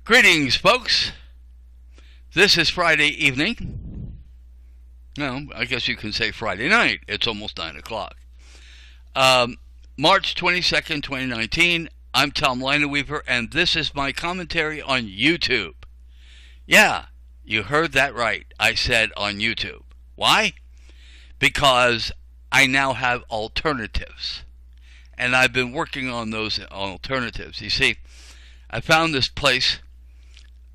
Greetings, folks. This is Friday evening. No, I guess you can say Friday night. It's almost 9 o'clock. March 22nd, 2019. I'm Tom Lineweaver, and this is my commentary on YouTube. Yeah, you heard that right. I said on YouTube. Why? Because I now have alternatives. And I've been working on those alternatives. You see, I found this place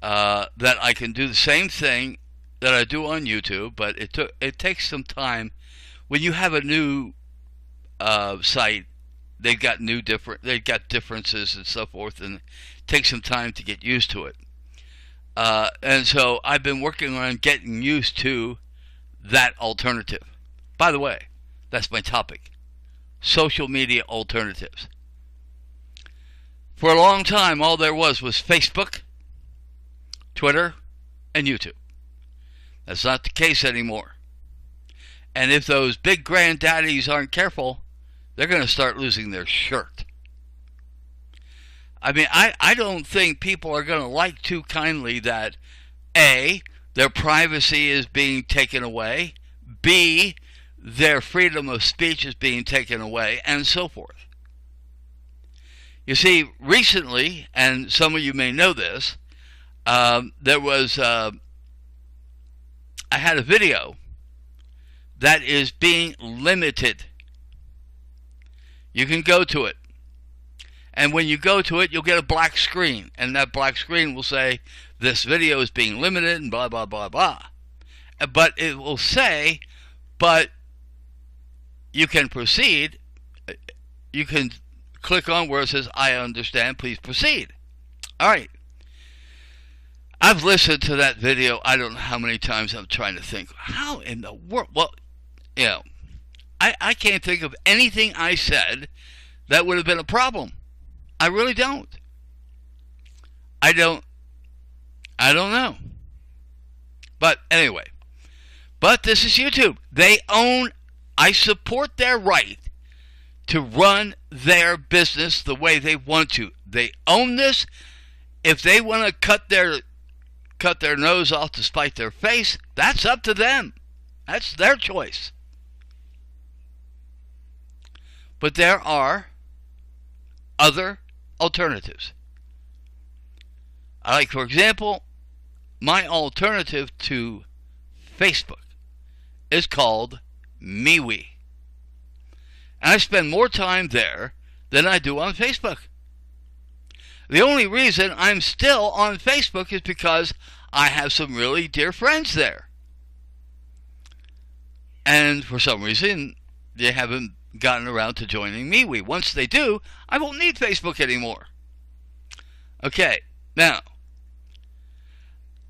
that I can do the same thing that I do on YouTube, but it takes some time. When you have a new site, they've got differences and so forth, and it takes some time to get used to it. And so I've been working on getting used to that alternative. By the way, that's my topic: social media alternatives. For a long time, all there was Facebook, Twitter, and YouTube. That's not the case anymore. And if those big granddaddies aren't careful, they're going to start losing their shirt. I mean, I don't think people are going to like too kindly that A, their privacy is being taken away, B, their freedom of speech is being taken away, and so forth. You see, recently, and some of you may know this, there was, I had a video that is being limited. You can go to it. And when you go to it, you'll get a black screen. And that black screen will say, this video is being limited, and blah, blah, blah, blah. But it will say, but you can proceed. You can click on where it says, I understand, please proceed. All right. I've listened to that video, I don't know how many times. I'm trying to think, how in the world? Well, you know, I can't think of anything I said that would have been a problem. I really don't. I don't know. But anyway, but this is YouTube. I support their right to run their business the way they want to. They own this. If they want to cut their nose off to spite their face, that's up to them. That's their choice. But there are other alternatives. Like, for example, my alternative to Facebook is called MeWe. And I spend more time there than I do on Facebook. The only reason I'm still on Facebook is because I have some really dear friends there. And for some reason, they haven't gotten around to joining MeWe. Once they do, I won't need Facebook anymore. Okay, now,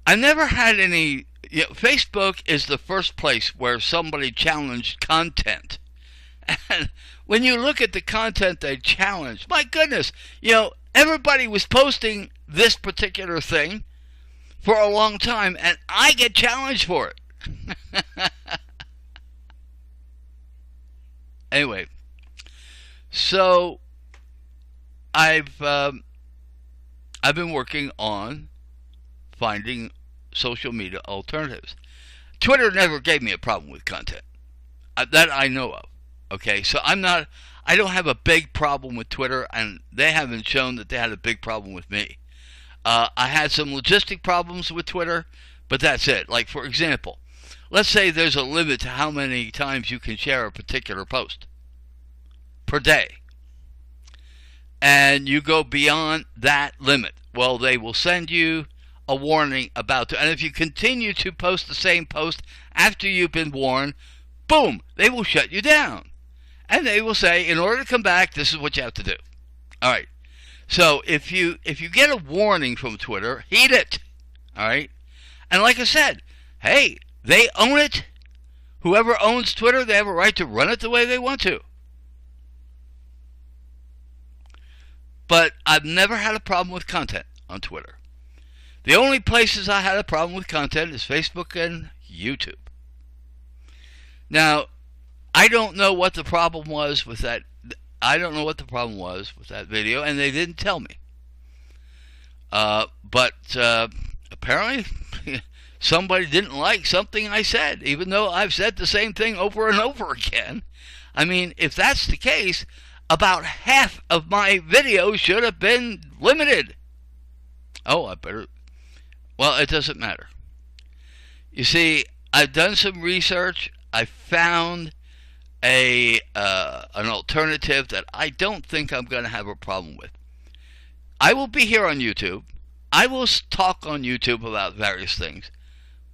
I never had any... Facebook is the first place where somebody challenged content. And when you look at the content they challenged, my goodness, everybody was posting this particular thing for a long time, and I get challenged for it. Anyway, so I've been working on finding social media alternatives. Twitter never gave me a problem with content that I know of. Okay, so I don't have a big problem with Twitter, and they haven't shown that they had a big problem with me. I had some logistic problems with Twitter, but that's it. Like, for example, let's say there's a limit to how many times you can share a particular post per day. And you go beyond that limit. Well, they will send you a warning about it. And if you continue to post the same post after you've been warned, boom, they will shut you down. And they will say, in order to come back, this is what you have to do. All right. So if you get a warning from Twitter, heed it. All right. And like I said, hey, they own it. Whoever owns Twitter, they have a right to run it the way they want to. But I've never had a problem with content on Twitter. The only places I had a problem with content is Facebook and YouTube. Now, I don't know what the problem was with that. I don't know what the problem was with that video, and they didn't tell me. But apparently somebody didn't like something I said, even though I've said the same thing over and over again. I mean, if that's the case, about half of my videos should have been limited. Oh, I better... Well, it doesn't matter. You see, I've done some research. I found an alternative that I don't think I'm going to have a problem with. I will be here on YouTube. I will talk on YouTube about various things.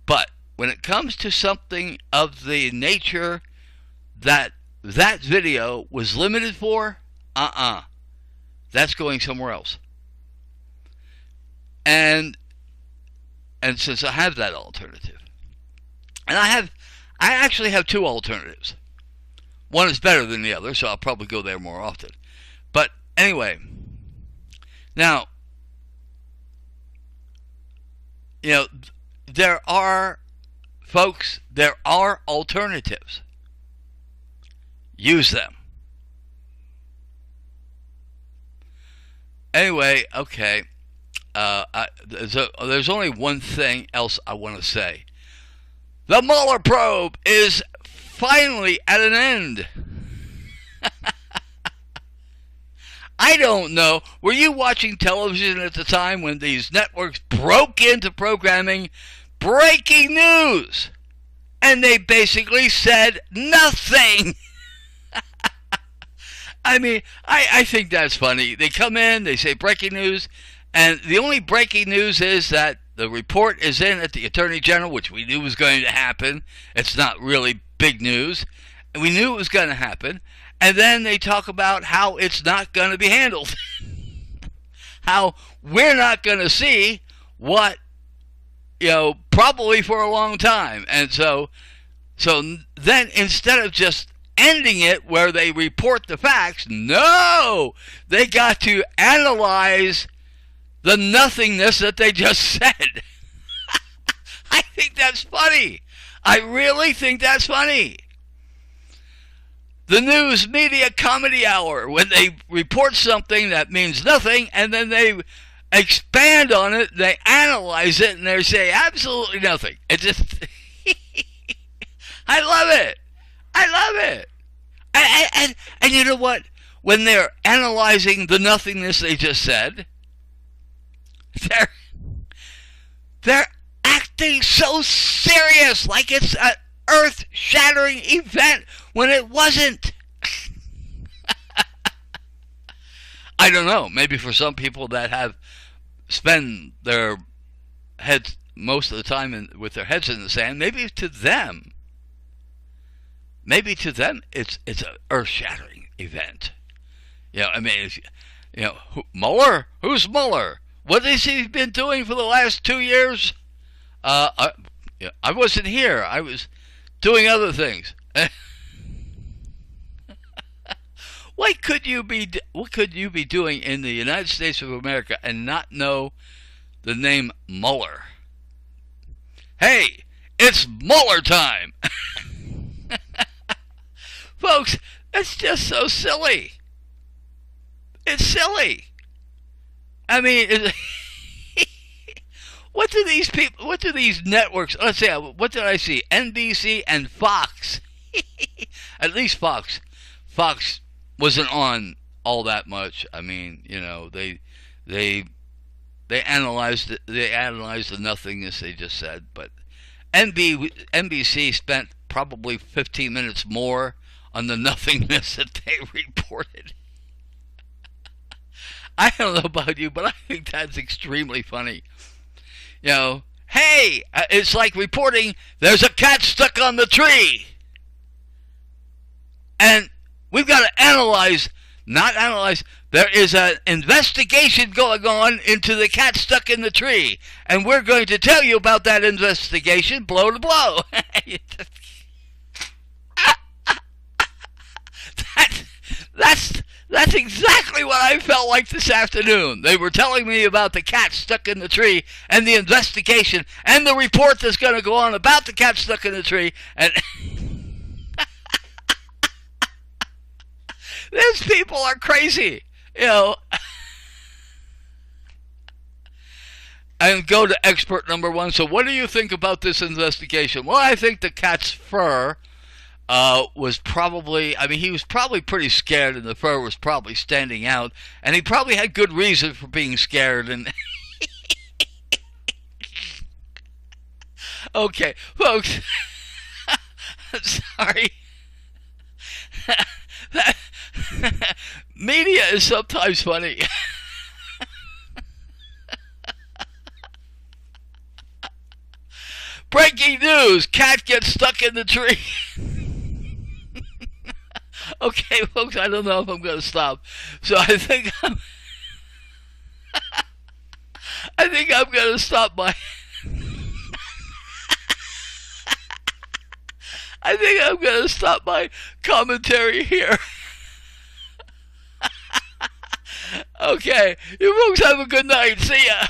But when it comes to something of the nature that video was limited for, that's going somewhere else. And since I have that alternative, and I actually have two alternatives. One is better than the other, so I'll probably go there more often. But anyway, now, there are alternatives. Use them. Anyway, okay. There's only one thing else I want to say. The Mueller probe is finally at an end. I don't know. Were you watching television at the time when these networks broke into programming breaking news? And they basically said nothing. I mean, I think that's funny. They come in, they say breaking news, and the only breaking news is that the report is in at the Attorney General, which we knew was going to happen. It's not really big news. We knew it was going to happen. And then they talk about how it's not going to be handled. How we're not going to see what, probably for a long time. And so then instead of just ending it where they report the facts, no! They got to analyze the nothingness that they just said. I think that's funny. I really think that's funny. The news media comedy hour, when they report something that means nothing and then they expand on it, they analyze it, and they say absolutely nothing. It just... I love it. I love it. And you know what? When they're analyzing the nothingness they just said, they're acting so serious, like it's an earth-shattering event when it wasn't. I don't know. Maybe for some people that have spent their heads most of the time with their heads in the sand, maybe to them it's an earth-shattering event. Mueller? Who's Mueller? What has he been doing for the last 2 years? I wasn't here. I was doing other things. What could you be doing in the United States of America and not know the name Mueller? Hey, it's Mueller time. Folks, that's just so silly. It's silly. I mean, what do these networks, let's say, what did I see? NBC and Fox. At least Fox wasn't on all that much. I mean, they analyzed the nothingness they just said, but NBC spent probably 15 minutes more on the nothingness that they reported. I don't know about you, but I think that's extremely funny. Hey, it's like reporting there's a cat stuck on the tree. And we've got to there is an investigation going on into the cat stuck in the tree. And we're going to tell you about that investigation blow to blow. That's exactly what I felt like this afternoon. They were telling me about the cat stuck in the tree and the investigation and the report that's going to go on about the cat stuck in the tree. And these people are crazy, and go to expert number one. So what do you think about this investigation? Well, I think the cat's fur was probably, I mean, he was probably pretty scared, and the fur was probably standing out, and he probably had good reason for being scared. And okay, folks, sorry. Media is sometimes funny. Breaking news, cat gets stuck in the tree. Okay, folks, I don't know if I'm going to stop. So I think I'm going to stop my I think I'm going to stop my commentary here. Okay, you folks have a good night. See ya.